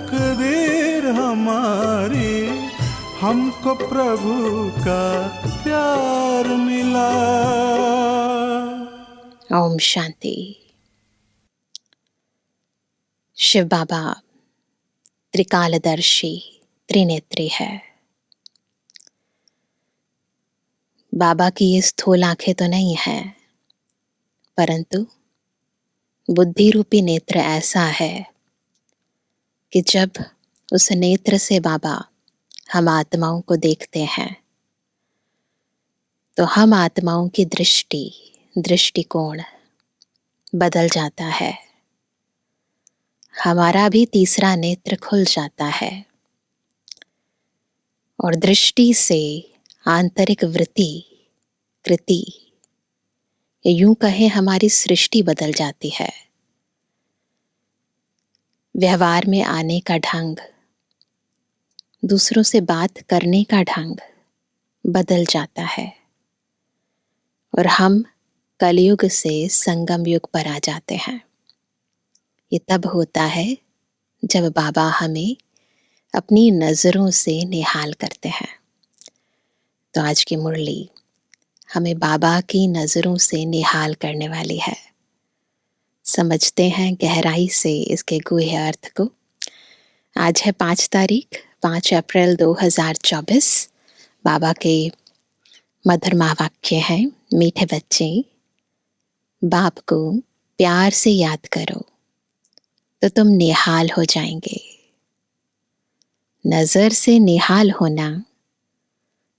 तकदीर हमारी, हमको प्रभु का प्यार मिला। ओम शांति। शिव बाबा त्रिकालदर्शी त्रिनेत्री है। बाबा की ये स्थूल आंखें तो नहीं है, परंतु बुद्धि रूपी नेत्र ऐसा है कि जब उस नेत्र से बाबा हम आत्माओं को देखते हैं तो हम आत्माओं की दृष्टिकोण बदल जाता है। हमारा भी तीसरा नेत्र खुल जाता है और दृष्टि से आंतरिक वृत्ति, कृति, यूं कहें हमारी सृष्टि बदल जाती है। व्यवहार में आने का ढंग, दूसरों से बात करने का ढंग बदल जाता है और हम कलयुग से संगम युग पर आ जाते हैं। ये तब होता है जब बाबा हमें अपनी नजरों से निहाल करते हैं। तो आज की मुरली हमें बाबा की नजरों से निहाल करने वाली है। समझते हैं गहराई से इसके गूढ़ अर्थ को। आज है 5 अप्रैल 2024। बाबा के मधुर महावाक्य हैं, मीठे बच्चे बाप को प्यार से याद करो तो तुम निहाल हो जाएंगे। नजर से निहाल होना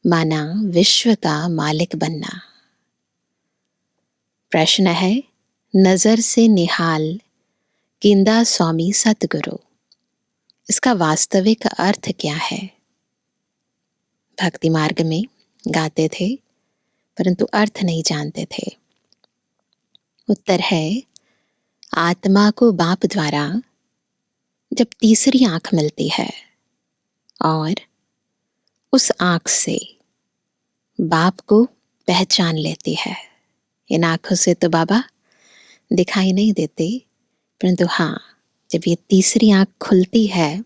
माना विश्व का मालिक बनना। प्रश्न है, नजर से निहाल किंदा स्वामी सतगुरु, इसका वास्तविक अर्थ क्या है? भक्ति मार्ग में गाते थे परंतु अर्थ नहीं जानते थे। उत्तर है, आत्मा को बाप द्वारा जब तीसरी आंख मिलती है और उस आंख से बाप को पहचान लेती है। इन आंखों से तो बाबा दिखाई नहीं देते, परंतु हाँ, जब ये तीसरी आंख खुलती है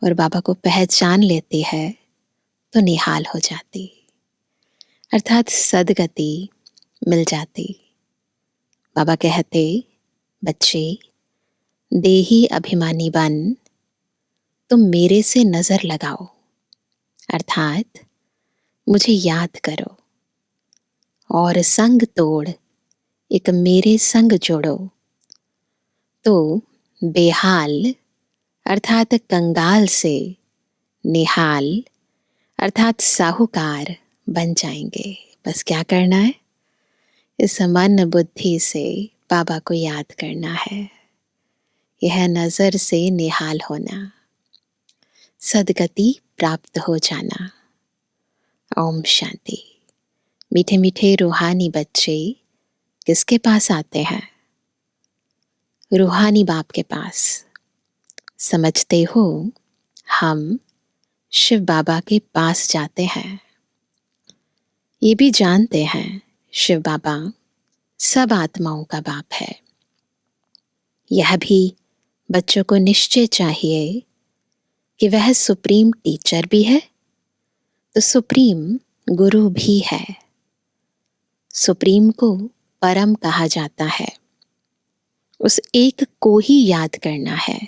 और बाबा को पहचान लेती है तो निहाल हो जाती, अर्थात सदगति मिल जाती। बाबा कहते, बच्चे देही अभिमानी बन तुम मेरे से नजर लगाओ, अर्थात मुझे याद करो और संग तोड़ एक मेरे संग जोड़ो तो बेहाल अर्थात कंगाल से निहाल अर्थात साहूकार बन जाएंगे। बस क्या करना है? इस मन बुद्धि से बाबा को याद करना है। यह नजर से निहाल होना, सदगति प्राप्त हो जाना। ओम शांति। मीठे मीठे रूहानी बच्चे किसके पास आते हैं? रूहानी बाप के पास। समझते हो, हम शिव बाबा के पास जाते हैं। ये भी जानते हैं शिव बाबा सब आत्माओं का बाप है। यह भी बच्चों को निश्चय चाहिए कि वह सुप्रीम टीचर भी है तो सुप्रीम गुरु भी है। सुप्रीम को परम कहा जाता है। उस एक को ही याद करना है।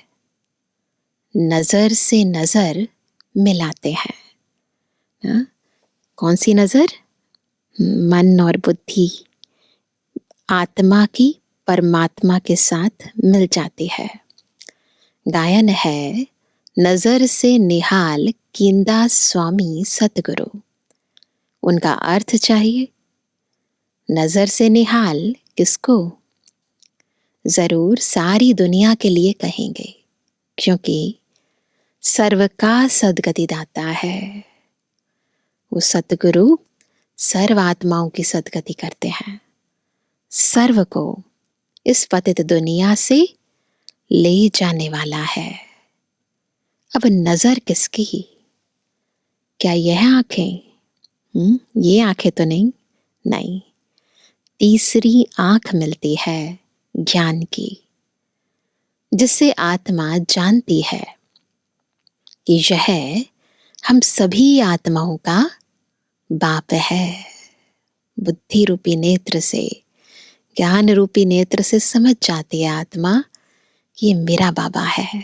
नजर से नजर मिलाते हैं ना? कौन सी नजर? मन और बुद्धि आत्मा की परमात्मा के साथ मिल जाती है। गायन है, नजर से निहाल कींदा स्वामी सतगुरु। उनका अर्थ चाहिए, नजर से निहाल किसको? जरूर सारी दुनिया के लिए कहेंगे, क्योंकि सर्व का सदगति दाता है। वो सतगुरु सर्व आत्माओं की सदगति करते हैं, सर्व को इस पतित दुनिया से ले जाने वाला है। अब नजर किसकी? क्या यह आंखें? ये आंखें तो नहीं। नहीं, तीसरी आंख मिलती है ज्ञान की, जिससे आत्मा जानती है कि यह हम सभी आत्माओं का बाप है। बुद्धि रूपी नेत्र से, ज्ञान रूपी नेत्र से समझ जाती है आत्मा कि ये मेरा बाबा है।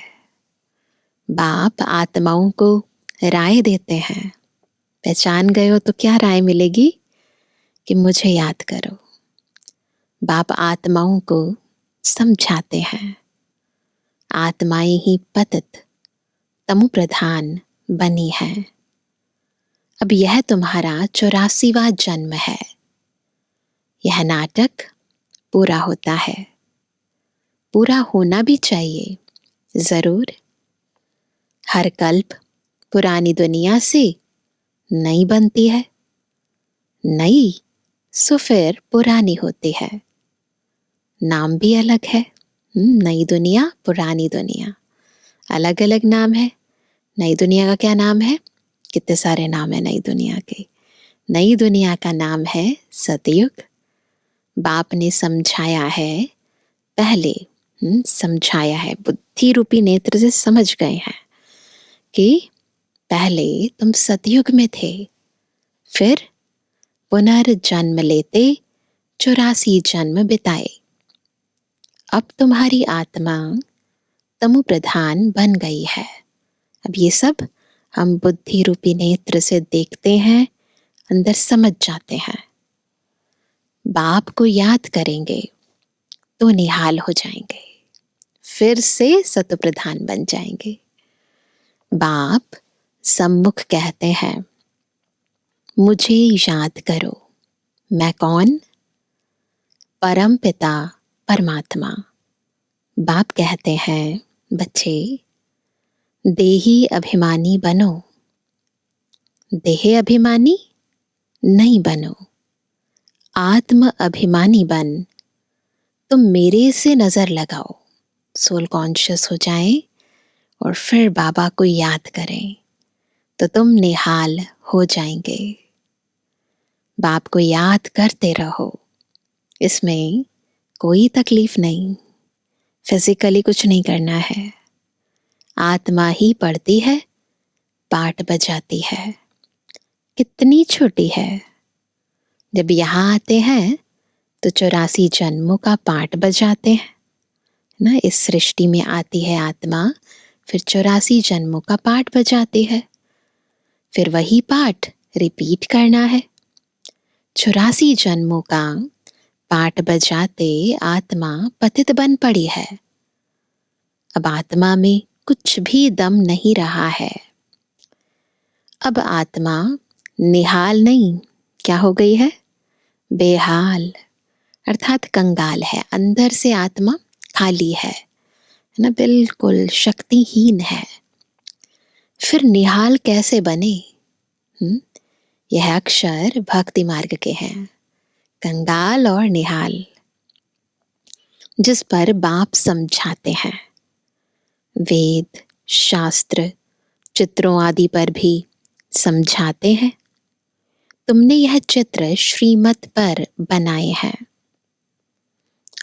बाप आत्माओं को राय देते हैं। पहचान गए हो तो क्या राय मिलेगी? कि मुझे याद करो। बाप आत्माओं को समझाते हैं। आत्माएं ही पतित तमु प्रधान बनी है। अब यह तुम्हारा 84वां जन्म है। यह नाटक पूरा होता है, पूरा होना भी चाहिए जरूर। हर कल्प पुरानी दुनिया से नई बनती है, नई सो फिर पुरानी होती है। नाम भी अलग है। नई दुनिया, पुरानी दुनिया, अलग अलग नाम है। नई दुनिया का क्या नाम है? कितने सारे नाम है नई दुनिया के। नई दुनिया का नाम है सतयुग। बाप ने समझाया है पहले, समझाया है, बुद्धि रूपी नेत्र से समझ गए हैं कि पहले तुम सतयुग में थे, फिर पुनर्जन्म लेते 84 जन्म बिताए। अब तुम्हारी आत्मा तमु प्रधान बन गई है। अब ये सब हम बुद्धि रूपी नेत्र से देखते हैं, अंदर समझ जाते हैं। बाप को याद करेंगे तो निहाल हो जाएंगे, फिर से सतु प्रधान बन जाएंगे। बाप सम्मुख कहते हैं, मुझे याद करो। मैं कौन? परम पिता परमात्मा। बाप कहते हैं, बच्चे देही अभिमानी बनो। देह अभिमानी नहीं बनो, आत्म अभिमानी बन। तुम मेरे से नजर लगाओ, सोल कॉन्शियस हो जाएं और फिर बाबा को याद करें तो तुम निहाल हो जाएंगे। बाप को याद करते रहो, इसमें कोई तकलीफ नहीं। फिजिकली कुछ नहीं करना है। आत्मा ही पढ़ती है, पाठ बजाती है। कितनी छोटी है। जब यहाँ आते हैं तो 84 जन्मों का पाठ बजाते हैं ना। इस सृष्टि में आती है आत्मा, फिर 84 जन्मों का पाठ बजाती है, फिर वही पाठ रिपीट करना है। 84 जन्मों का पाठ बजाते आत्मा पतित बन पड़ी है। अब आत्मा में कुछ भी दम नहीं रहा है। अब आत्मा निहाल नहीं, क्या हो गई है? बेहाल, अर्थात कंगाल है। अंदर से आत्मा खाली है ना, बिल्कुल शक्तिहीन है। फिर निहाल कैसे बने? यह अक्षर भक्ति मार्ग के हैं, कंगाल और निहाल, जिस पर बाप समझाते हैं। वेद, शास्त्र, चित्रों आदि पर भी समझाते हैं। तुमने यह चित्र श्रीमत पर बनाए हैं।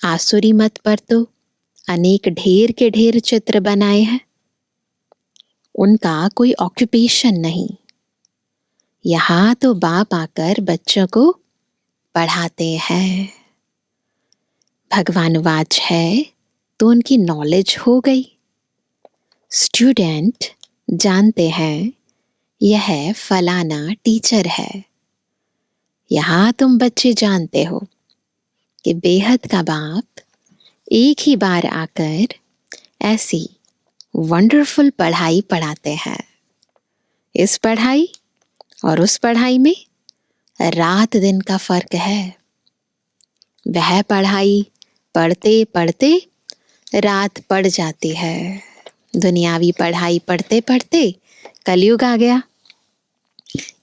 आसुरी मत पर तो अनेक ढेर के ढेर चित्र बनाए हैं। उनका कोई ऑक्यूपेशन नहीं। यहाँ तो बाप आकर बच्चों को पढ़ाते हैं। भगवान वाच है तो उनकी नॉलेज हो गई। स्टूडेंट जानते हैं यह फलाना टीचर है। यहाँ तुम बच्चे जानते हो कि बेहद का बाप एक ही बार आकर ऐसी वंडरफुल पढ़ाई पढ़ाते हैं। इस पढ़ाई और उस पढ़ाई में रात दिन का फर्क है। वह पढ़ाई पढ़ते पढ़ते रात पड़ जाती है। दुनियावी पढ़ाई पढ़ते पढ़ते कलयुग आ गया।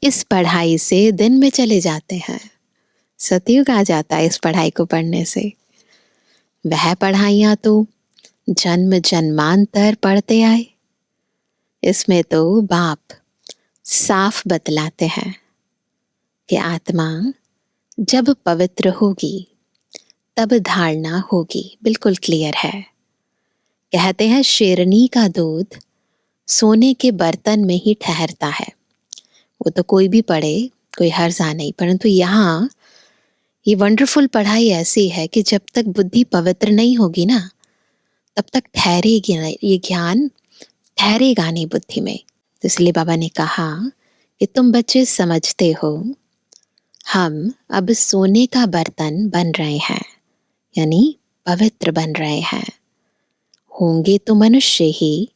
इस पढ़ाई से दिन में चले जाते हैं, सतयुग आ जाता है इस पढ़ाई को पढ़ने से। वह पढ़ाइयाँ तो जन्म जन्मांतर पढ़ते आए। इसमें तो बाप साफ बतलाते हैं कि आत्मा जब पवित्र होगी तब धारणा होगी। बिल्कुल क्लियर है। कहते हैं शेरनी का दूध सोने के बर्तन में ही ठहरता है। वो तो कोई भी पढ़े, कोई हर्जा नहीं, परंतु यहाँ ये वंडरफुल पढ़ाई ऐसी है कि जब तक बुद्धि पवित्र नहीं होगी ना, तब तक ठहरेगी नहीं, ये ज्ञान ठहरेगा नहीं बुद्धि में। तो इसलिए बाबा ने कहा कि तुम बच्चे समझते हो, हम अब सोने का बर्तन बन रहे हैं, यानी पवित्र बन रहे हैं। होंगे तो मनुष्य ही,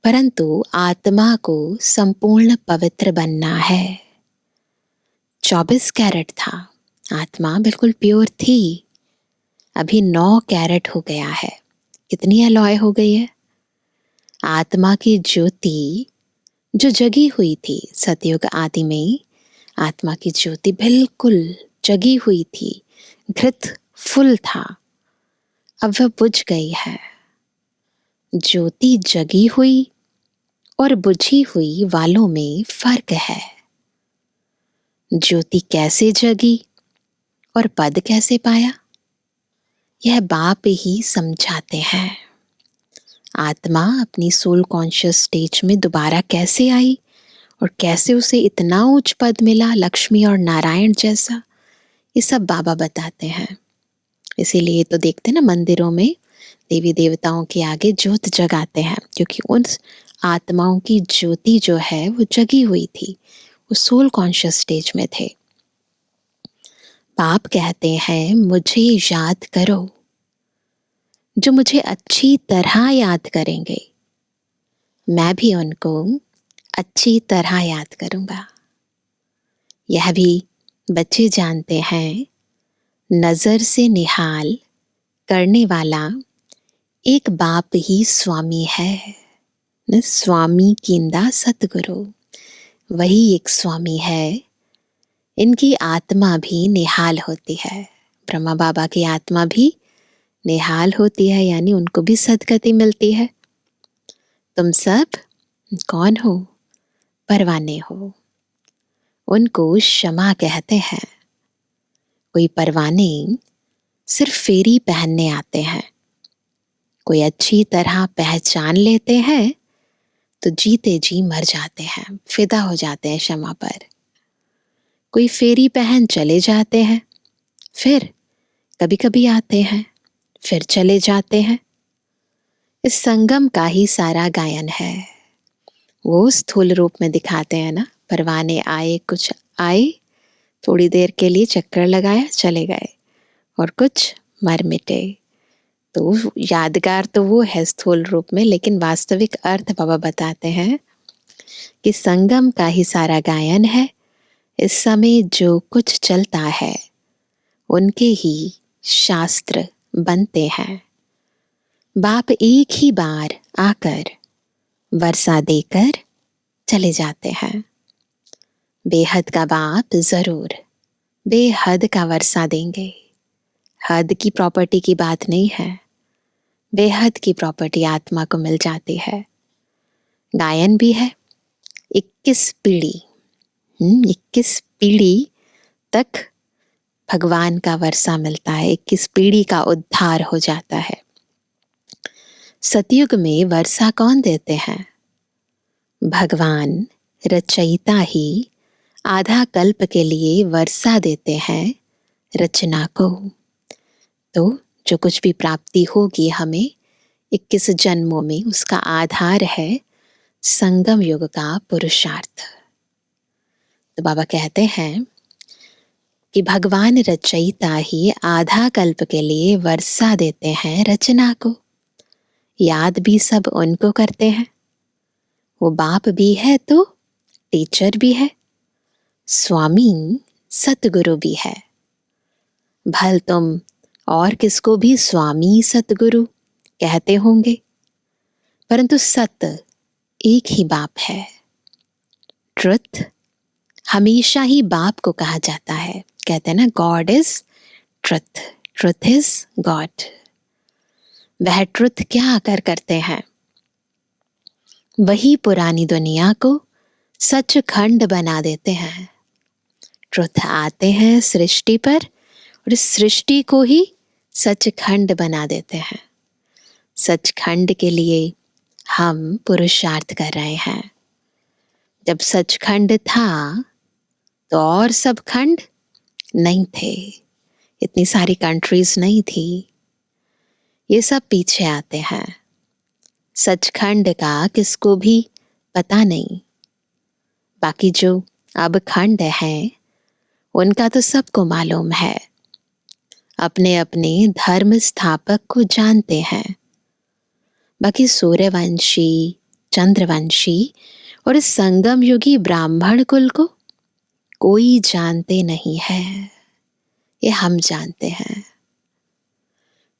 परंतु आत्मा को संपूर्ण पवित्र बनना है। 24 कैरेट था, आत्मा बिल्कुल प्योर थी। अभी 9 कैरेट हो गया है। कितनी अलॉय हो गई है। आत्मा की ज्योति जो जगी हुई थी सतयुग आदि में, आत्मा की ज्योति बिल्कुल जगी हुई थी, घृत फुल था। अब वह बुझ गई है। ज्योति जगी हुई और बुझी हुई वालों में फर्क है। ज्योति कैसे जगी और पद कैसे पाया, यह बाप ही समझाते हैं। आत्मा अपनी सोल कॉन्शियस स्टेज में दोबारा कैसे आई और कैसे उसे इतना उच्च पद मिला, लक्ष्मी और नारायण जैसा, ये सब बाबा बताते हैं। इसीलिए तो देखते ना मंदिरों में देवी देवताओं के आगे ज्योत जगाते हैं, क्योंकि उन आत्माओं की ज्योति जो है वो जगी हुई थी, वो सोल कॉन्शियस स्टेज में थे। बाप कहते हैं मुझे याद करो। जो मुझे अच्छी तरह याद करेंगे, मैं भी उनको अच्छी तरह याद करूंगा। यह भी बच्चे जानते हैं, नजर से निहाल करने वाला एक बाप ही स्वामी है। न स्वामी कींदा सतगुरु, वही एक स्वामी है। इनकी आत्मा भी निहाल होती है। ब्रह्मा बाबा की आत्मा भी निहाल होती है, यानी उनको भी सदगति मिलती है। तुम सब कौन हो? परवाने हो। उनको क्षमा कहते हैं। कोई परवाने सिर्फ फेरी पहनने आते हैं, कोई अच्छी तरह पहचान लेते हैं तो जीते जी मर जाते हैं, फिदा हो जाते हैं क्षमा पर। कोई फेरी पहन चले जाते हैं, फिर कभी कभी आते हैं, फिर चले जाते हैं। इस संगम का ही सारा गायन है। वो स्थूल रूप में दिखाते हैं ना, परवाने आए, कुछ आए, थोड़ी देर के लिए चक्कर लगाया, चले गए, और कुछ मर मिटे। तो यादगार तो वो है स्थूल रूप में, लेकिन वास्तविक अर्थ बाबा बताते हैं कि संगम का ही सारा गायन है। इस समय जो कुछ चलता है उनके ही शास्त्र बनते हैं। बाप एक ही बार आकर वर्षा देकर चले जाते हैं। बेहद का बाप जरूर बेहद का वर्षा देंगे। हद की प्रॉपर्टी की बात नहीं है, बेहद की प्रॉपर्टी आत्मा को मिल जाती है। गायन भी है, 21 पीढ़ी 21 पीढ़ी तक भगवान का वर्षा मिलता है, 21 पीढ़ी का उद्धार हो जाता है। सतयुग में वर्षा कौन देते हैं? भगवान रचयिता ही आधा कल्प के लिए वर्षा देते हैं रचना को। तो जो कुछ भी प्राप्ति होगी हमें 21 जन्मों में, उसका आधार है संगम युग का पुरुषार्थ। तो बाबा कहते हैं कि भगवान रचयिता ही आधा कल्प के लिए वर्षा देते हैं रचना को। याद भी सब उनको करते हैं। वो बाप भी है तो टीचर भी है, स्वामी सतगुरु भी है। भल तुम और किसको भी स्वामी सतगुरु कहते होंगे, परंतु सत्य एक ही बाप है। ट्रुथ हमेशा ही बाप को कहा जाता है। कहते हैं ना, God is truth, truth is God. वह ट्रुथ क्या आकर करते हैं? वही पुरानी दुनिया को सचखंड बना देते हैं। ट्रुथ आते हैं सृष्टि पर और इस सृष्टि को ही सचखंड बना देते हैं। सचखंड के लिए हम पुरुषार्थ कर रहे हैं। जब सचखंड था तो और सब खंड नहीं थे, इतनी सारी कंट्रीज नहीं थी, ये सब पीछे आते हैं। सचखंड का किसको भी पता नहीं, बाकी जो अब खंड हैं उनका तो सबको मालूम है, अपने अपने धर्म स्थापक को जानते हैं। बाकी सूर्यवंशी, चंद्रवंशी और इस संगम युगी ब्राह्मण कुल को कोई जानते नहीं है, ये हम जानते हैं।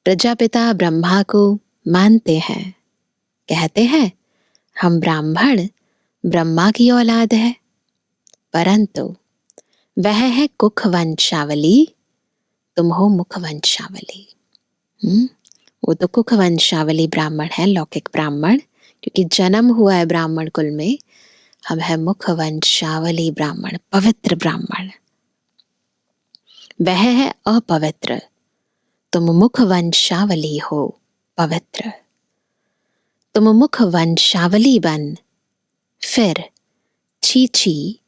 प्रजापिता ब्रह्मा को मानते हैं, कहते हैं हम ब्राह्मण ब्रह्मा की औलाद है, परंतु वह है कुख वंशावली, तुम हो मुख वंशावली। वो तो कुख वंशावली ब्राह्मण है, लौकिक ब्राह्मण, क्योंकि जन्म हुआ है ब्राह्मण कुल में। हम है मुख वंशावली ब्राह्मण, पवित्र ब्राह्मण। वह है अपवित्र, तुम मुख वंशावली हो पवित्र। तुम मुख वंशावली बन फिर छी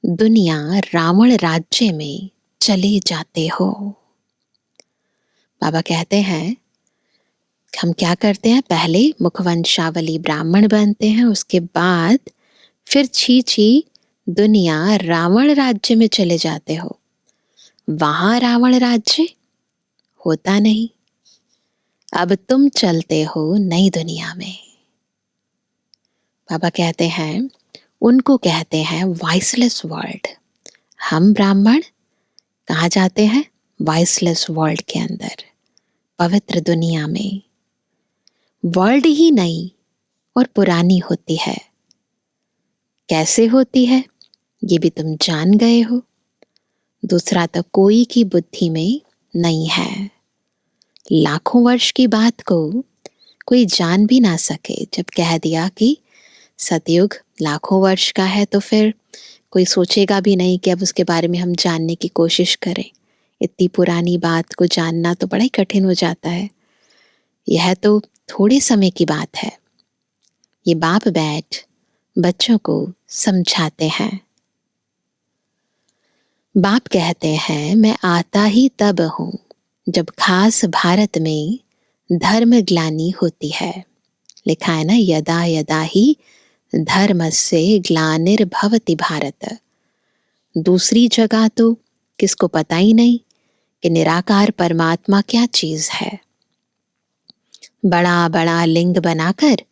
दुनिया रावण राज्य में चले जाते हो। बाबा कहते हैं हम क्या करते हैं, पहले मुखवंशावली ब्राह्मण बनते हैं, उसके बाद फिर छी दुनिया रावण राज्य में चले जाते हो। वहां रावण राज्य होता नहीं, अब तुम चलते हो नई दुनिया में। बाबा कहते हैं उनको कहते हैं वॉइसलेस वर्ल्ड। हम ब्राह्मण कहाँ जाते हैं, वॉइसलेस वर्ल्ड के अंदर, पवित्र दुनिया में। वर्ल्ड ही नई और पुरानी होती है, कैसे होती है ये भी तुम जान गए हो, दूसरा तो कोई की बुद्धि में नहीं है। लाखों वर्ष की बात को कोई जान भी ना सके। जब कह दिया कि सतयुग लाखों वर्ष का है तो फिर कोई सोचेगा भी नहीं कि अब उसके बारे में हम जानने की कोशिश करें। इतनी पुरानी बात को जानना तो बड़ा ही कठिन हो जाता है। यह तो थोड़े समय की बात है। ये बाप बैठ बच्चों को समझाते हैं। बाप कहते हैं मैं आता ही तब हूं जब खास भारत में धर्म ग्लानि होती है। लिखा है ना, यदा यदा ही धर्मस्य ग्लानिर्भवति भारत। दूसरी जगह तो किसको पता ही नहीं कि निराकार परमात्मा क्या चीज है। बड़ा बड़ा लिंग बनाकर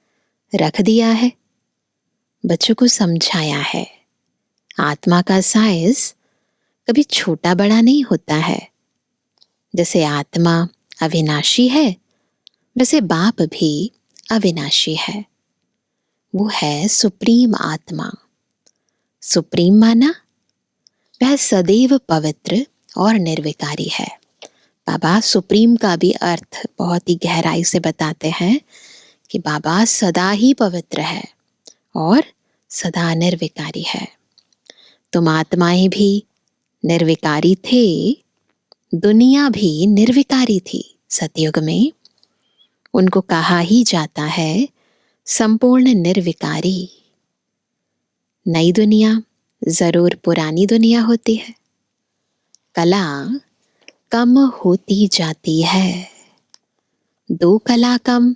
रख दिया है, बच्चों को समझाया है आत्मा का साइज कभी छोटा बड़ा नहीं होता है। जैसे आत्मा अविनाशी है, वैसे बाप भी अविनाशी है। वो है सुप्रीम आत्मा। सुप्रीम माना वह सदैव पवित्र और निर्विकारी है। बाबा सुप्रीम का भी अर्थ बहुत ही गहराई से बताते हैं कि बाबा सदा ही पवित्र है और सदा निर्विकारी है। तुम आत्माएं भी निर्विकारी थे, दुनिया भी निर्विकारी थी। सतयुग में उनको कहा ही जाता है संपूर्ण निर्विकारी। नई दुनिया जरूर पुरानी दुनिया होती है, कला कम होती जाती है। 2 कला कम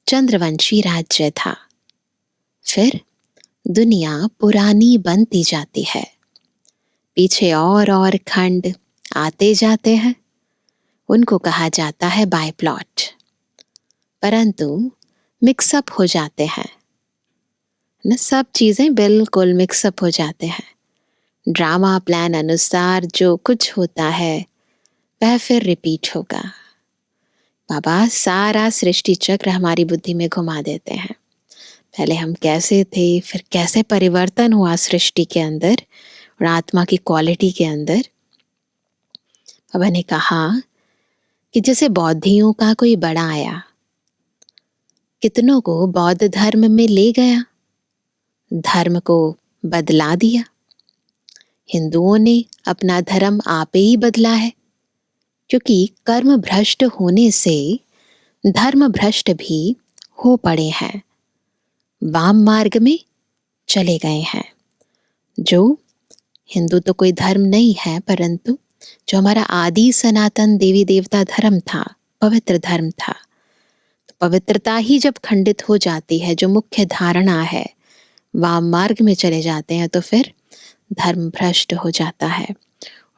चंद्रवंशी राज्य था, फिर दुनिया पुरानी बनती जाती है। पीछे और खंड आते जाते हैं, उनको कहा जाता है बाय प्लॉट, परंतु मिक्सअप हो जाते हैं न, सब चीजें बिल्कुल मिक्सअप हो जाते हैं। ड्रामा प्लान अनुसार जो कुछ होता है वह फिर रिपीट होगा। बाबा सारा सृष्टि चक्र हमारी बुद्धि में घुमा देते हैं। पहले हम कैसे थे, फिर कैसे परिवर्तन हुआ सृष्टि के अंदर और आत्मा की क्वालिटी के अंदर। बाबा ने कहा कि जैसे बौद्धियों का कोई बड़ा आया, कितनों को बौद्ध धर्म में ले गया, धर्म को बदला दिया। हिंदुओं ने अपना धर्म आप ही बदला है, क्योंकि कर्म भ्रष्ट होने से धर्म भ्रष्ट भी हो पड़े हैं। वाम मार्ग में चले गए हैं। जो हिंदू तो कोई धर्म नहीं है, परंतु जो हमारा आदि सनातन देवी देवता धर्म था, पवित्र धर्म था, तो पवित्रता ही जब खंडित हो जाती है, जो मुख्य धारणा है, वाम मार्ग में चले जाते हैं, तो फिर धर्म भ्रष्ट हो जाता है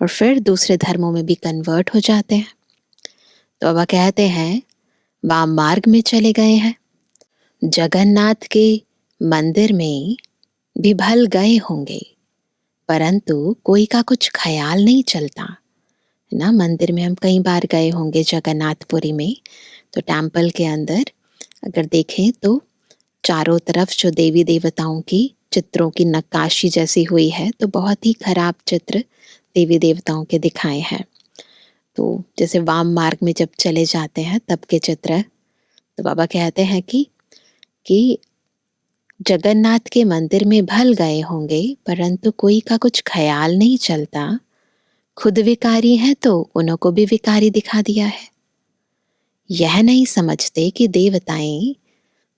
और फिर दूसरे धर्मों में भी कन्वर्ट हो जाते हैं। तो बाबा कहते हैं वाम मार्ग में चले गए हैं। जगन्नाथ के मंदिर में भी भल गए होंगे, परंतु कोई का कुछ ख्याल नहीं चलता है ना। मंदिर में हम कई बार गए होंगे जगन्नाथपुरी में, तो टेम्पल के अंदर अगर देखें तो चारों तरफ जो देवी देवताओं की चित्रों की नक्काशी जैसी हुई है, तो बहुत ही खराब चित्र देवी देवताओं के दिखाए हैं। तो जैसे वाम मार्ग में जब चले जाते हैं तब के चित्र, तो बाबा कहते हैं कि जगन्नाथ के मंदिर में भल गए होंगे, परंतु कोई का कुछ ख्याल नहीं चलता। खुद विकारी है तो उन्हों को भी विकारी दिखा दिया है। यह नहीं समझते कि देवताएं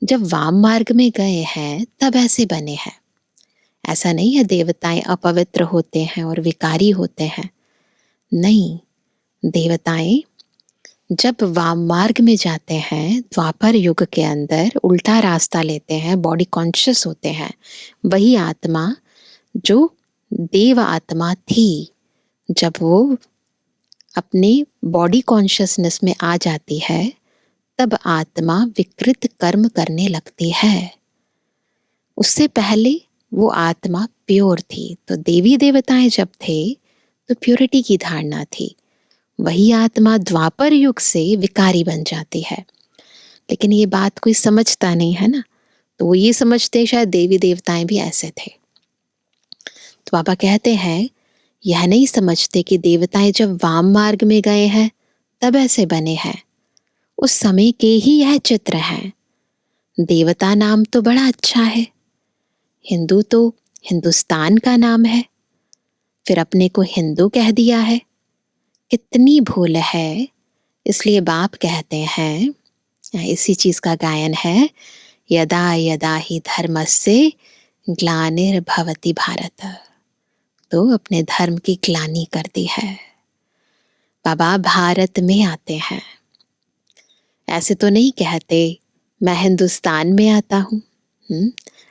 जब वाम मार्ग में गए हैं तब ऐसे बने हैं। ऐसा नहीं है देवताएं अपवित्र होते हैं और विकारी होते हैं, नहीं। देवताएं जब वाम मार्ग में जाते हैं, द्वापर युग के अंदर उल्टा रास्ता लेते हैं, बॉडी कॉन्शियस होते हैं, वही आत्मा जो देव आत्मा थी, जब वो अपने बॉडी कॉन्शियसनेस में आ जाती है, तब आत्मा विकृत कर्म करने लगती है। उससे पहले वो आत्मा प्योर थी। तो देवी देवताएं जब थे तो प्योरिटी की धारणा थी। वही आत्मा द्वापर युग से विकारी बन जाती है। लेकिन ये बात कोई समझता नहीं है ना, तो वो ये समझते शायद देवी देवताएं भी ऐसे थे। तो बाबा कहते हैं यह नहीं समझते कि देवताएं जब वाम मार्ग में गए हैं तब ऐसे बने हैं। उस समय के ही यह चित्र है। देवता नाम तो बड़ा अच्छा है, हिंदू तो हिंदुस्तान का नाम है, फिर अपने को हिंदू कह दिया है। कितनी भूल है। इसलिए बाप कहते हैं, इसी चीज का गायन है, यदा यदा ही धर्मस्य ग्लानिर्भवति भारत। तो अपने धर्म की ग्लानि करती है। बाबा भारत में आते हैं, ऐसे तो नहीं कहते मैं हिंदुस्तान में आता हूं।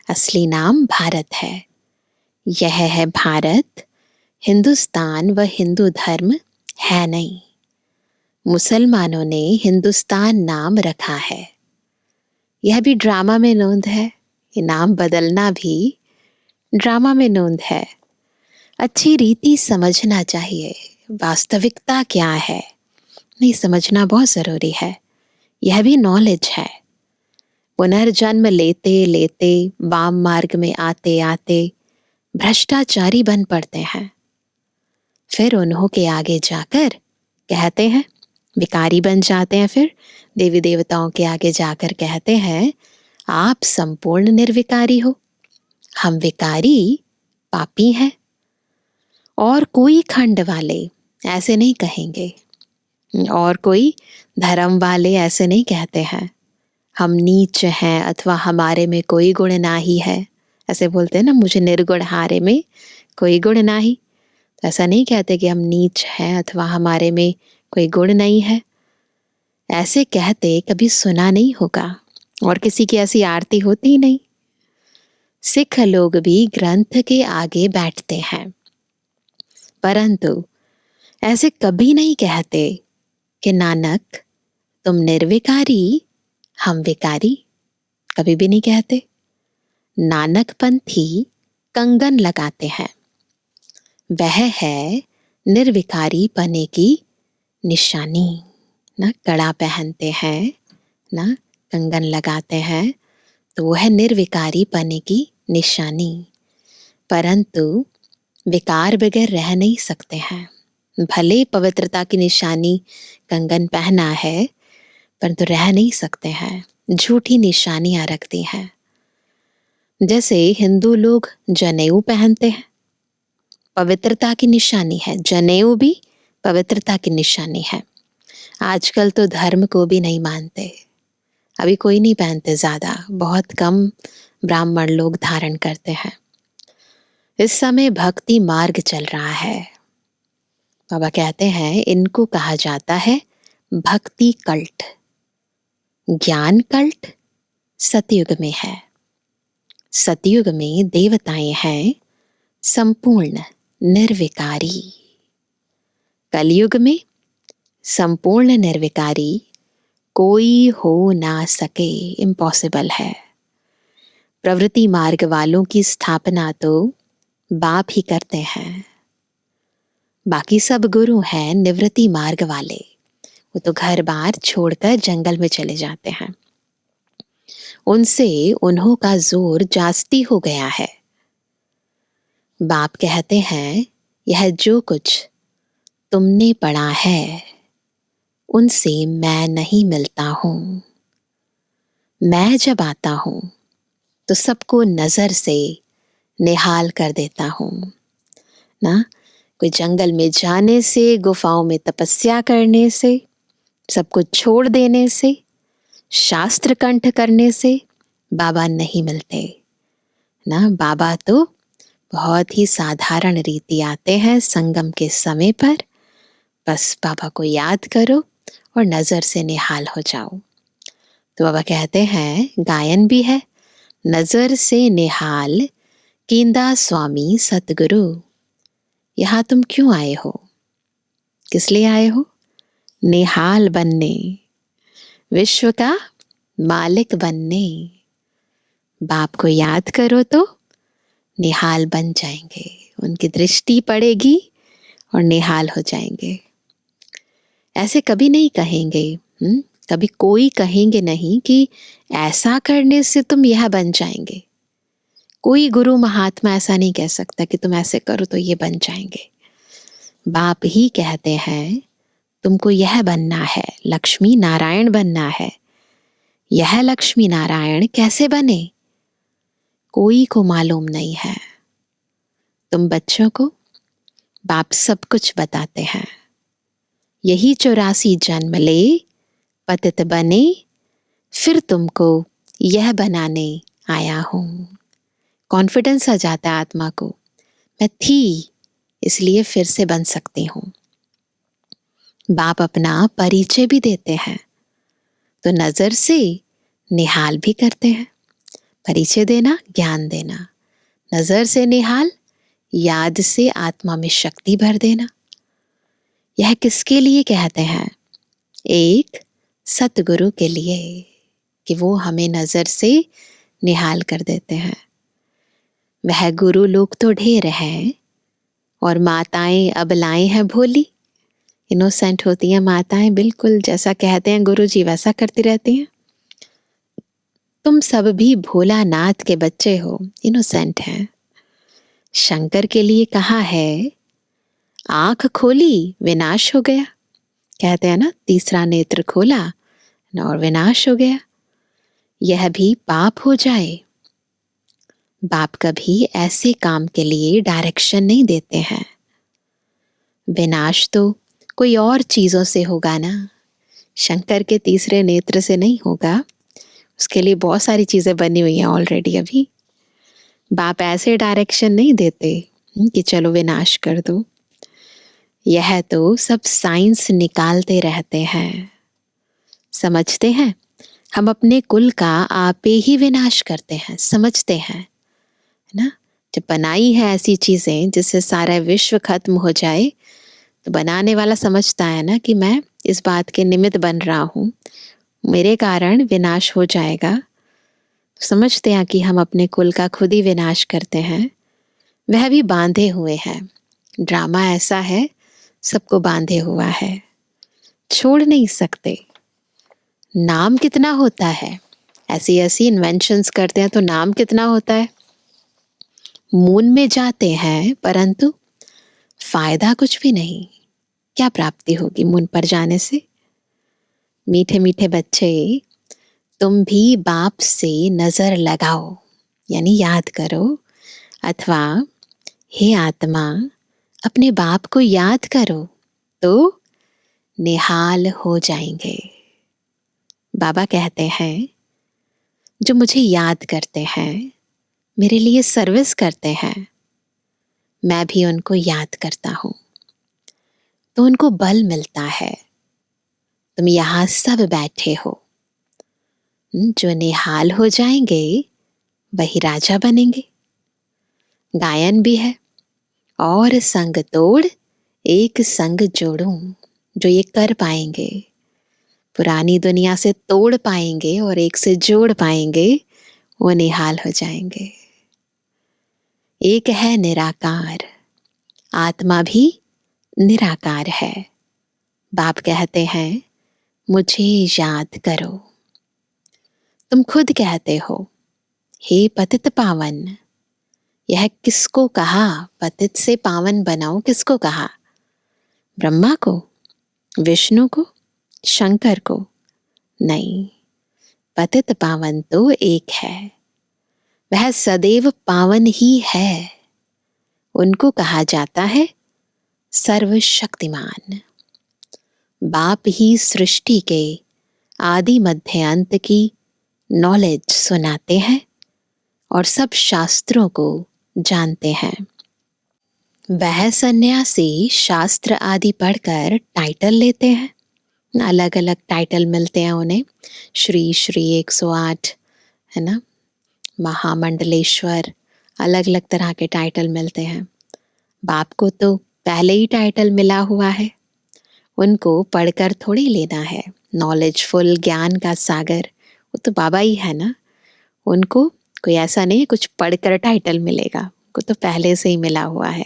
असली नाम भारत है। यह है भारत, हिंदुस्तान व हिंदू धर्म है नहीं। मुसलमानों ने हिंदुस्तान नाम रखा है, यह भी ड्रामा में नोंद है। ये नाम बदलना भी ड्रामा में नोंद है। अच्छी रीति समझना चाहिए, वास्तविकता क्या है नहीं समझना बहुत जरूरी है। यह भी नॉलेज है। पुनर्जन्म लेते लेते वाम मार्ग में आते आते भ्रष्टाचारी बन पड़ते हैं। फिर उन्हों के आगे जाकर कहते हैं, विकारी बन जाते हैं। फिर देवी देवताओं के आगे जाकर कहते हैं आप संपूर्ण निर्विकारी हो, हम विकारी पापी हैं। और कोई खंड वाले ऐसे नहीं कहेंगे, और कोई धर्म वाले ऐसे नहीं कहते हैं हम नीच हैं अथवा हमारे में कोई गुण ना ही है। ऐसे बोलते हैं ना, मुझे निर्गुण हारे में कोई गुण ना ही। तो ऐसा नहीं कहते कि हम नीच हैं अथवा हमारे में कोई गुण नहीं है। ऐसे कहते कभी सुना नहीं होगा, और किसी की ऐसी आरती होती ही नहीं। सिख लोग भी ग्रंथ के आगे बैठते हैं, परंतु ऐसे कभी नहीं कहते कि नानक तुम निर्विकारी हम विकारी। कभी भी नहीं कहते। नानक पंथी कंगन लगाते हैं, वह है निर्विकारी पने की निशानी ना। कड़ा पहनते हैं ना, कंगन लगाते हैं, तो वह निर्विकारी पने की निशानी। परंतु विकार बगैर रह नहीं सकते हैं। भले पवित्रता की निशानी कंगन पहना है, परंतु रह नहीं सकते हैं। झूठी निशानियां रखती हैं। जैसे हिंदू लोग जनेऊ पहनते हैं, पवित्रता की निशानी है। जनेऊ भी पवित्रता की निशानी है। आजकल तो धर्म को भी नहीं मानते। अभी कोई नहीं पहनते, ज़्यादा बहुत कम ब्राह्मण लोग धारण करते हैं। इस समय भक्ति मार्ग चल रहा है। बाबा कहते हैं इनको कहा जाता है भक्ति कल्ट। ज्ञान कल्ट सतयुग में है। सतयुग में देवताएं हैं संपूर्ण निर्विकारी। कलयुग में संपूर्ण निर्विकारी कोई हो ना सके, इम्पॉसिबल है। प्रवृत्ति मार्ग वालों की स्थापना तो बाप ही करते हैं। बाकी सब गुरु हैं निवृत्ति मार्ग वाले, वो तो घर बार छोड़कर जंगल में चले जाते हैं। उनसे उन्हों का जोर जास्ती हो गया है। बाप कहते हैं यह जो कुछ तुमने पढ़ा है उनसे मैं नहीं मिलता हूं। मैं जब आता हूं तो सबको नजर से निहाल कर देता हूं ना। कोई जंगल में जाने से, गुफाओं में तपस्या करने से, सब कुछ छोड़ देने से, शास्त्र कंठ करने से बाबा नहीं मिलते ना। बाबा तो बहुत ही साधारण रीति आते हैं संगम के समय पर। बस बाबा को याद करो और नजर से निहाल हो जाओ। तो बाबा कहते हैं गायन भी है, नजर से निहाल कींदा स्वामी सतगुरु। यहां तुम क्यों आए हो? किस लिए आए हो? निहाल बनने, विश्व का मालिक बनने। बाप को याद करो तो निहाल बन जाएंगे। उनकी दृष्टि पड़ेगी और निहाल हो जाएंगे। ऐसे कभी नहीं कहेंगे, कभी कोई कहेंगे नहीं कि ऐसा करने से तुम यह बन जाएंगे। कोई गुरु महात्मा ऐसा नहीं कह सकता कि तुम ऐसे करो तो ये बन जाएंगे। बाप ही कहते हैं तुमको यह बनना है, लक्ष्मी नारायण बनना है। यह लक्ष्मी नारायण कैसे बने कोई को मालूम नहीं है। तुम बच्चों को बाप सब कुछ बताते हैं। यही 84 जन्म ले पतित बने, फिर तुमको यह बनाने आया हूं। कॉन्फिडेंस आ जाता है आत्मा को, मैं थी इसलिए फिर से बन सकती हूं। बाप अपना परिचय भी देते हैं तो नजर से निहाल भी करते हैं। परिचय देना, ज्ञान देना, नजर से निहाल, याद से आत्मा में शक्ति भर देना। यह किसके लिए कहते हैं? एक सतगुरु के लिए, कि वो हमें नजर से निहाल कर देते हैं। वह गुरु लोग तो ढेर हैं और माताएं अबलाएं हैं भोली, इनोसेंट होती हैं माताएं, बिल्कुल जैसा कहते हैं गुरु जी वैसा करती रहती हैं। तुम सब भी भोलानाथ के बच्चे हो, इनोसेंट हैं। शंकर के लिए कहा है आंख खोली विनाश हो गया, कहते हैं ना, तीसरा नेत्र खोला और विनाश हो गया। यह भी पाप हो जाए। बाप कभी ऐसे काम के लिए डायरेक्शन नहीं देते हैं। विनाश तो कोई और चीजों से होगा ना, शंकर के तीसरे नेत्र से नहीं होगा। उसके लिए बहुत सारी चीजें बनी हुई हैं ऑलरेडी। अभी बाप ऐसे डायरेक्शन नहीं देते कि चलो विनाश कर दो। यह तो सब साइंस निकालते रहते हैं। समझते हैं हम अपने कुल का आपे ही विनाश करते हैं, समझते हैं ना। जब बनाई है ऐसी चीजें जिससे सारा विश्व खत्म हो जाए, तो बनाने वाला समझता है ना कि मैं इस बात के निमित्त बन रहा हूं, मेरे कारण विनाश हो जाएगा। समझते हैं कि हम अपने कुल का खुद ही विनाश करते हैं। वह भी बांधे हुए हैं। ड्रामा ऐसा है, सबको बांधे हुआ है, छोड़ नहीं सकते। नाम कितना होता है, ऐसी ऐसी इन्वेंशंस करते हैं तो नाम कितना होता है। मून में जाते हैं परंतु फायदा कुछ भी नहीं। क्या प्राप्ति होगी मून पर जाने से? मीठे मीठे बच्चे, तुम भी बाप से नजर लगाओ, यानी याद करो, अथवा हे आत्मा अपने बाप को याद करो तो निहाल हो जाएंगे। बाबा कहते हैं जो मुझे याद करते हैं, मेरे लिए सर्विस करते हैं, मैं भी उनको याद करता हूँ, तो उनको बल मिलता है। तुम यहाँ सब बैठे हो, जो निहाल हो जाएंगे वही राजा बनेंगे। गायन भी है, और संग तोड़ एक संग जोड़ूं, जो ये कर पाएंगे, पुरानी दुनिया से तोड़ पाएंगे और एक से जोड़ पाएंगे, वो निहाल हो जाएंगे। एक है निराकार, आत्मा भी निराकार है। बाप कहते हैं मुझे याद करो। तुम खुद कहते हो हे पतित पावन, यह किसको कहा? पतित से पावन बनाओ किसको कहा? ब्रह्मा को, विष्णु को, शंकर को? नहीं, पतित पावन तो एक है, वह सदैव पावन ही है। उनको कहा जाता है सर्वशक्तिमान। बाप ही सृष्टि के आदि मध्य अंत की नॉलेज सुनाते हैं और सब शास्त्रों को जानते हैं। वह सन्यासी शास्त्र आदि पढ़कर टाइटल लेते हैं, अलग अलग टाइटल मिलते हैं उन्हें, श्री श्री 108 है ना, महामंडलेश्वर, अलग अलग तरह के टाइटल मिलते हैं। बाप को तो पहले ही टाइटल मिला हुआ है, उनको पढ़कर थोड़ी लेना है। नॉलेजफुल, ज्ञान का सागर वो तो बाबा ही है ना, उनको कोई ऐसा नहीं कुछ पढ़कर टाइटल मिलेगा, उनको तो पहले से ही मिला हुआ है।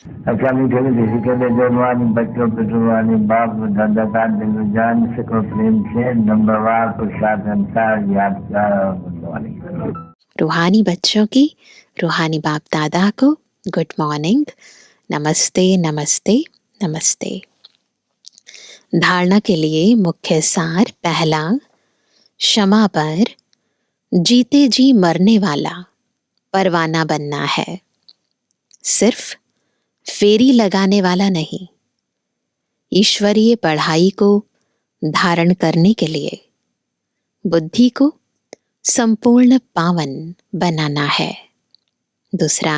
अच्छा मीठे मीठे सिक्के दे जवानी बच्चों पे जुबानी बाप दादा का दिल जान सिको प्रेम से नंबरवार पुरुषार्थ संसार याद कर। रूहानी बच्चों की रूहानी बाप दादा को गुड मॉर्निंग, नमस्ते नमस्ते नमस्ते। धारणा के लिए मुख्य सार पहला, क्षमा पर जीते जी मरने वाला परवाना बनना है, सिर्फ फेरी लगाने वाला नहीं। ईश्वरीय पढ़ाई को धारण करने के लिए बुद्धि को संपूर्ण पावन बनाना है। दूसरा,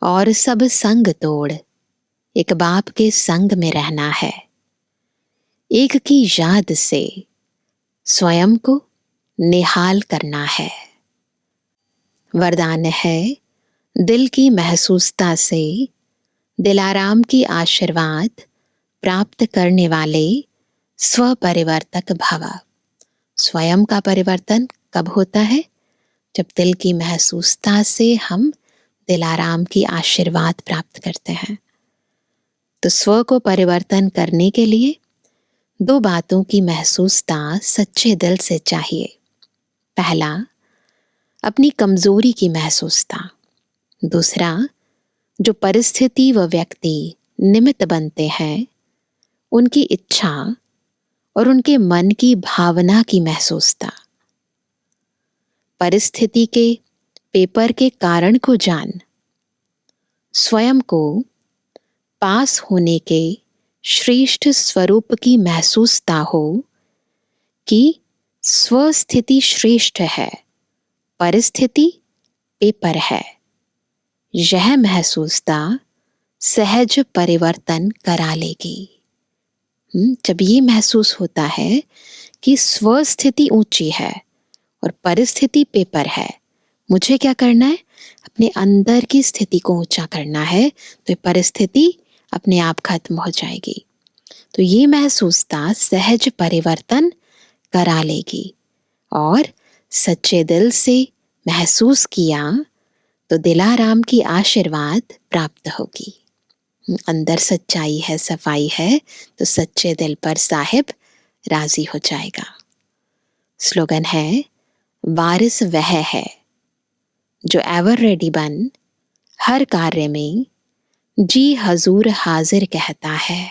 और सब संग तोड़ एक बाप के संग में रहना है। एक की याद से स्वयं को निहाल करना है। वरदान है दिल की महसूसता से दिलाराम की आशीर्वाद प्राप्त करने वाले स्वपरिवर्तक भव। स्वयं का परिवर्तन कब होता है? जब दिल की महसूसता से हम दिलाराम की आशीर्वाद प्राप्त करते हैं। तो स्व को परिवर्तन करने के लिए दो बातों की महसूसता सच्चे दिल से चाहिए। पहला, अपनी कमजोरी की महसूसता। दूसरा, जो परिस्थिति व व्यक्ति निमित्त बनते हैं उनकी इच्छा और उनके मन की भावना की महसूसता। परिस्थिति के पेपर के कारण को जान, स्वयं को पास होने के श्रेष्ठ स्वरूप की महसूसता हो कि स्वस्थिति श्रेष्ठ है, परिस्थिति पेपर है। यह महसूसता सहज परिवर्तन करा लेगी। जब ये महसूस होता है कि स्वस्थिति ऊंची है और परिस्थिति पेपर है, मुझे क्या करना है? अपने अंदर की स्थिति को ऊंचा करना है, तो परिस्थिति अपने आप खत्म हो जाएगी। तो ये महसूसता सहज परिवर्तन करा लेगी। और सच्चे दिल से महसूस किया तो दिलाराम की आशीर्वाद प्राप्त होगी। अंदर सच्चाई है, सफाई है, तो सच्चे दिल पर साहिब राजी हो जाएगा। स्लोगन है, वारिस वह है जो एवर रेडी बन हर कार्य में जी हजूर हाजिर कहता है।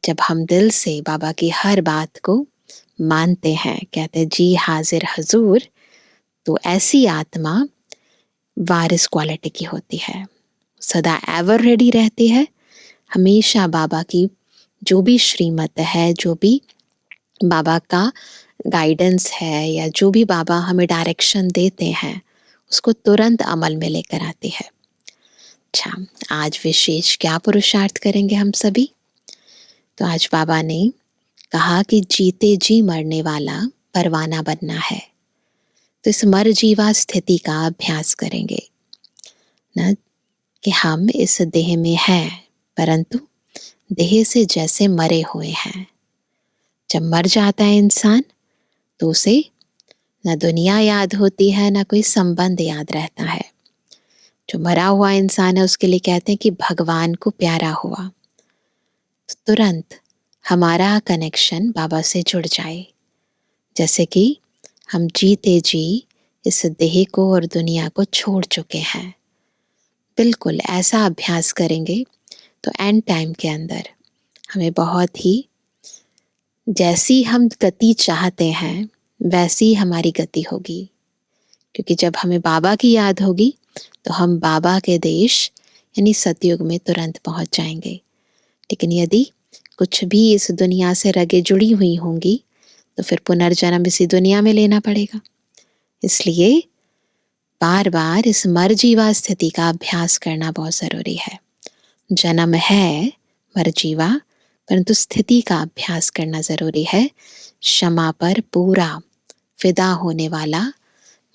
जब हम दिल से बाबा की हर बात को मानते हैं, कहते जी हाजिर हजूर, तो ऐसी आत्मा वारिस क्वालिटी की होती है, सदा एवर रेडी रहती है। हमेशा बाबा की जो भी श्रीमत है, जो भी बाबा का गाइडेंस है या जो भी बाबा हमें डायरेक्शन देते हैं उसको तुरंत अमल में लेकर आते हैं। अच्छा, आज विशेष क्या पुरुषार्थ करेंगे हम सभी? तो आज बाबा ने कहा कि जीते जी मरने वाला परवाना बनना है। तो इस मर जीवा स्थिति का अभ्यास करेंगे ना, कि हम इस देह में हैं परंतु देह से जैसे मरे हुए हैं। जब मर जाता है इंसान तो उसे न दुनिया याद होती है, न कोई संबंध याद रहता है। जो मरा हुआ इंसान है उसके लिए कहते हैं कि भगवान को प्यारा हुआ। तो तुरंत हमारा कनेक्शन बाबा से जुड़ जाए, जैसे कि हम जीते जी इस देह को और दुनिया को छोड़ चुके हैं। बिल्कुल ऐसा अभ्यास करेंगे तो एंड टाइम के अंदर हमें बहुत ही जैसी हम गति चाहते हैं वैसी हमारी गति होगी, क्योंकि जब हमें बाबा की याद होगी तो हम बाबा के देश यानी सतयुग में तुरंत पहुंच जाएंगे। लेकिन यदि कुछ भी इस दुनिया से रगे जुड़ी हुई होंगी तो फिर पुनर्जन्म इसी दुनिया में लेना पड़ेगा। इसलिए बार बार इस मर जीवा स्थिति का अभ्यास करना बहुत ज़रूरी है। जन्म है मर जीवा, परंतु स्थिति का अभ्यास करना ज़रूरी है। क्षमा पर पूरा फिदा होने वाला,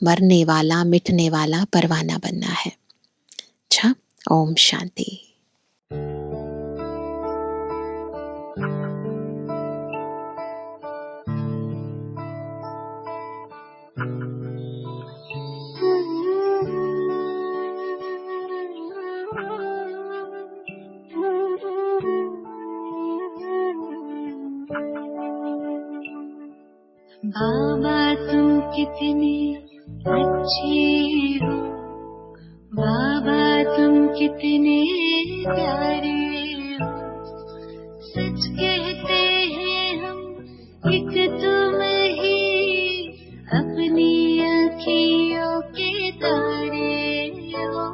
मरने वाला, मिटने वाला परवाना बनना है। अच्छा, ओम शांति। बाबा तुम कितने अच्छे हो, बाबा तुम कितने प्यारे हो। सच कहते हैं हम एक तुम ही, अपनी आँखियों के तारे हो।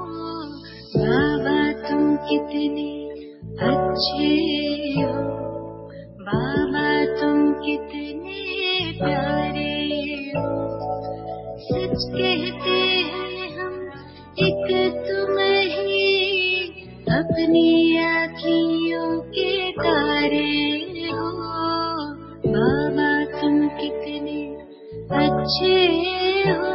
बाबा तुम कितने अच्छे हो, बाबा तुम कितने प्यारे हो। सच कहते हैं हम एक तुम ही, अपनी आँखियों के तारे हो। बाबा तुम कितने अच्छे हो।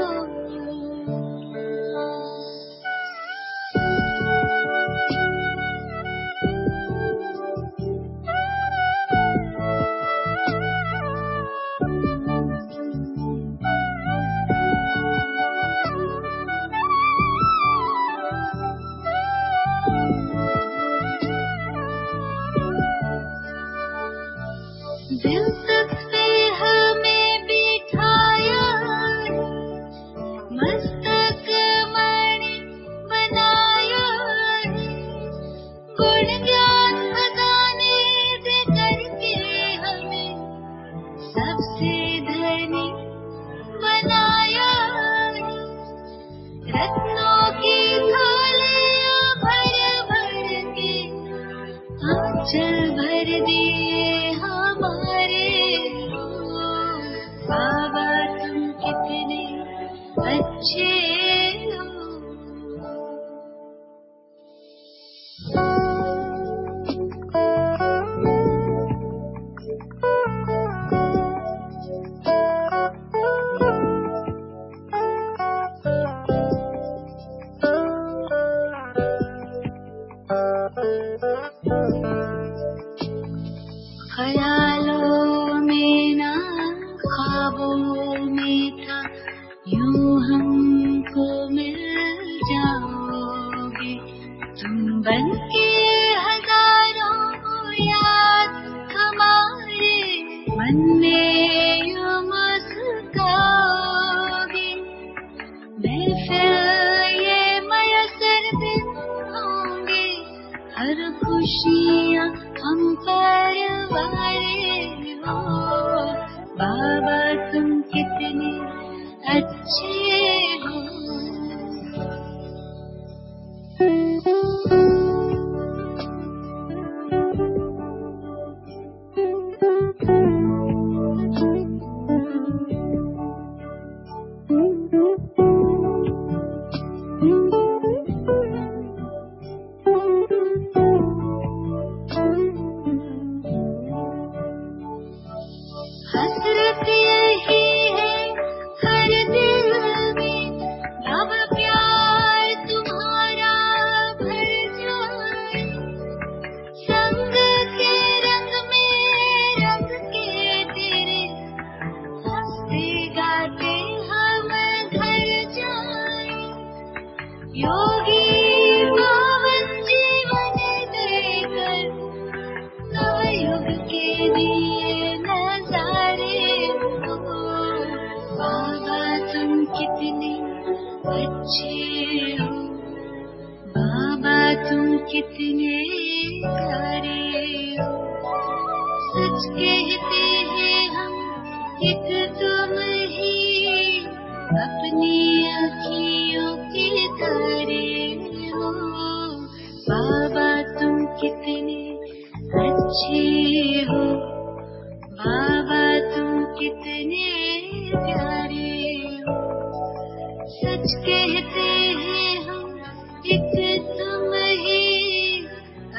दिल तक पे हमें बिठाया, मस्तक मणि बनाया। गुण ज्ञान बगाने दे करके हमें सबसे धनी बनाया। रत्नों की थालियां भर भर के आंचल भर दिए हमारे हो। बाबा तुम कितने अच्छे हो। ख्यालों में ना ख्वाबों में था, यूं हमको मिल जाओगे। तुम बनके हजारों याद हमारे मन में यूं मुस्काओगे। महफिल ये मयसर दिन होंगे, हर खुशियाँ हम पर वारे हो। बाबा तुम कितने अच्छे हो। हसरत यही है हर दिल में, अब प्यार तुम्हारा भर जाए। संग के रंग में रंग के तेरे, हंसते गाते हम घर जाए। योगी पावन जीवन देकर नवयुग के दिए नजारे हो। बाबा तुम कितने अच्छे हो, बाबा तुम कितने प्यारे हो। सच कहते हैं हम एक तुम ही, अपनी अखियों के तारे हो। बाबा तुम कितने अच्छे हो, बाबा तुम कितने प्यारे हो। सच कहते हैं हम एक तुम ही,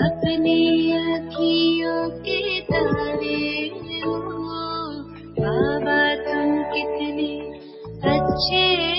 अपनी अखियों के तारे हो। बाबा तुम कितने अच्छे